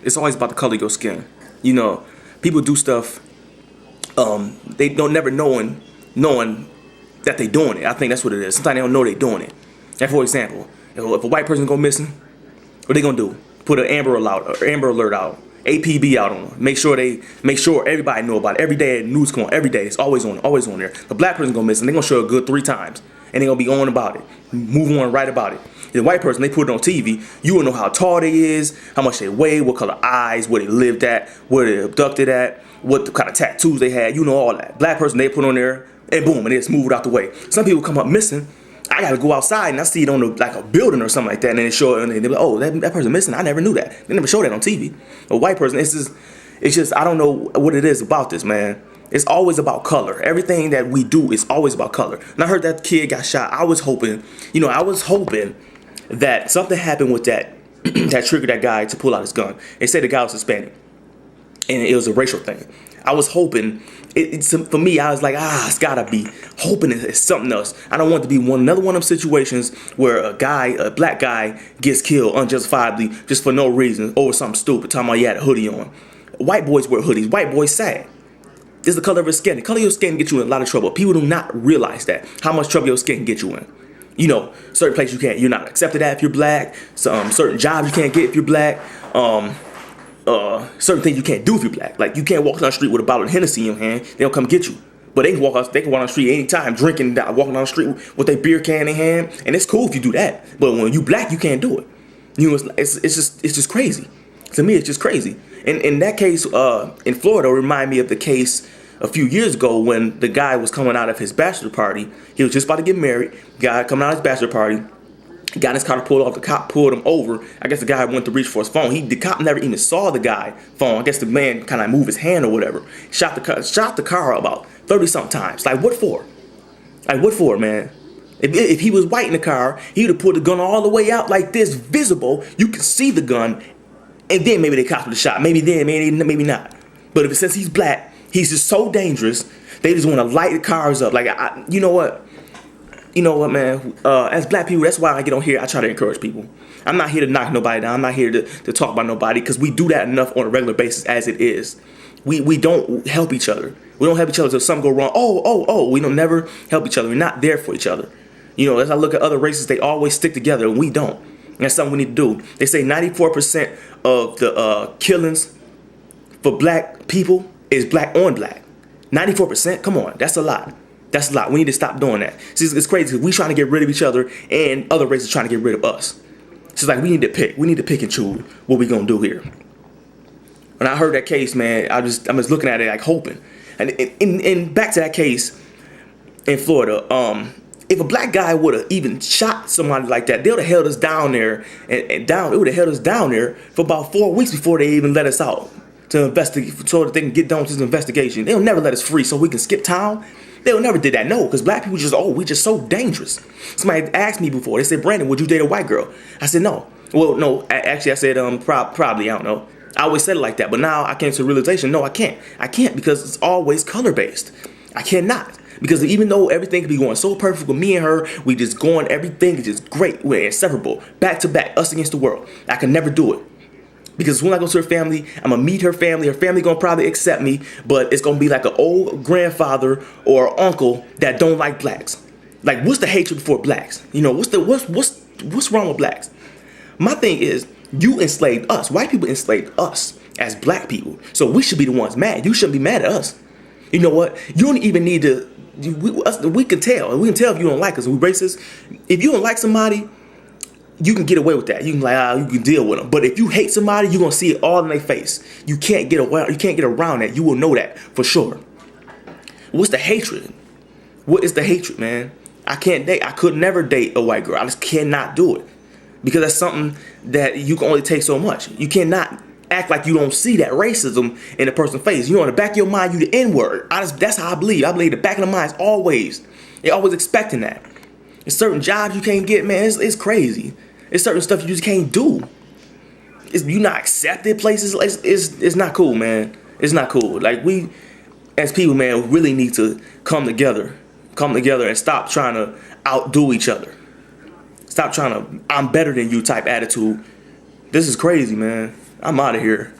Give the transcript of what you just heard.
It's always about the color of your skin. You know, people do stuff. They don't never knowing that they doing it. I think that's what it is. Sometimes they don't know they doing it. And for example, if a white person go missing, what they gonna do? Put an Amber Alert out, APB out on them. Make sure everybody know about it. Every day, news come on. Every day, it's always on there. The black person go missing, they gonna show a good 3 times, and they gonna be on about it, move on right about it. The white person, they put it on TV. You will know how tall they is, how much they weigh, what color eyes, where they lived at, where they abducted at, what the kind of tattoos they had. You know all that. Black person, they put on there, and boom, and it's moved out the way. Some people come up missing. I gotta go outside and I see it on like a building or something like that, and then they show it, and they're like, "Oh, that person missing. I never knew that. They never showed that on TV." A white person, it's just I don't know what it is about this, man. It's always about color. Everything that we do is always about color. And I heard that kid got shot. I was hoping that something happened with that that triggered that guy to pull out his gun. They said the guy was Hispanic, and it was a racial thing. I was hoping, for me, I was like, it's gotta be. Hoping it's something else. I don't want it to be another one of them situations where a black guy gets killed unjustifiably just for no reason over something stupid, talking about he had a hoodie on. White boys wear hoodies. White boys sad. This is the color of his skin. The color of your skin can get you in a lot of trouble. People do not realize that, how much trouble your skin can get you in. You know, certain places you're not accepted at if you're black. Certain jobs you can't get if you're black. Certain things you can't do if you're black. Like you can't walk down the street with a bottle of Hennessy in your hand. They don't come get you. But they can walk down the street anytime, walking down the street with their beer can in their hand, and it's cool if you do that. But when you black, you can't do it. You know, it's just crazy. To me, it's just crazy. And in that case, in Florida, remind me of the case a few years ago when the guy was coming out of his bachelor party. He was just about to get married. Guy coming out of his bachelor party. Got his car to pull off. The cop pulled him over. I guess the guy went to reach for his phone. The cop never even saw the guy phone. I guess the man kind of moved his hand or whatever. Shot the car about 30-something times. Like what for? Like what for, man? If he was white in the car, he would have pulled the gun all the way out like this, visible. You can see the gun, and then maybe the cops would have shot. Maybe then, maybe not. But since he's black, he's just so dangerous. They just want to light the cars up. Like you know what? You know what, man? As black people, that's why I get on here. I try to encourage people. I'm not here to knock nobody down. I'm not here to talk about nobody, because we do that enough on a regular basis as it is. We don't help each other. We don't help each other until something go wrong. Oh. We don't never help each other. We're not there for each other. You know, as I look at other races, they always stick together, and we don't. And that's something we need to do. They say 94% of the killings for black people is black on black. 94%? Come on, that's a lot. That's a lot. We need to stop doing that. See, it's crazy because we trying to get rid of each other, and other races trying to get rid of us. So it's like we need to pick. We need to pick and choose what we gonna do here. When I heard that case, man, I'm just looking at it like hoping. And back to that case in Florida, if a black guy would have even shot somebody like that, they would have held us down there it would have held us down there for about 4 weeks before they even let us out to investigate, so that they can get done with this investigation. They'll never let us free so we can skip town. They'll never did that. No, because black people we just so dangerous. Somebody asked me before. They said, "Brandon, would you date a white girl?" I said, "No." Well, no. Actually, I said, probably. I don't know. I always said it like that, but now I came to the realization, no, I can't. I can't, because it's always color based. I cannot. Because even though everything could be going so perfect with me and her, we just going, everything is just great. We're inseparable. Back to back, us against the world. I can never do it. Because when I go to her family, I'm going to meet her family. Her family going to probably accept me, but it's going to be like an old grandfather or uncle that don't like blacks. Like, what's the hatred for blacks? You know, what's wrong with blacks? My thing is, you enslaved us. White people enslaved us as black people. So we should be the ones mad. You shouldn't be mad at us. You know what? You don't even need to. We can tell. We can tell if you don't like us. We're racist. If you don't like somebody, you can get away with that. You can you can deal with them. But if you hate somebody, you're gonna see it all in their face. You can't get away. You can't get around that. You will know that for sure. What's the hatred? What is the hatred, man? I can't date. I could never date a white girl. I just cannot do it. Because that's something that you can only take so much. You cannot act like you don't see that racism in a person's face. You know, in the back of your mind, you the N-word. That's how I believe. I believe the back of the mind is always, they're always expecting that. There's certain jobs you can't get, man. It's crazy. It's certain stuff you just can't do. You're not accepted places. It's not cool, man. It's not cool. Like, we, as people, man, really need to come together and stop trying to outdo each other. Stop trying to, I'm better than you type attitude. This is crazy, man. I'm out of here.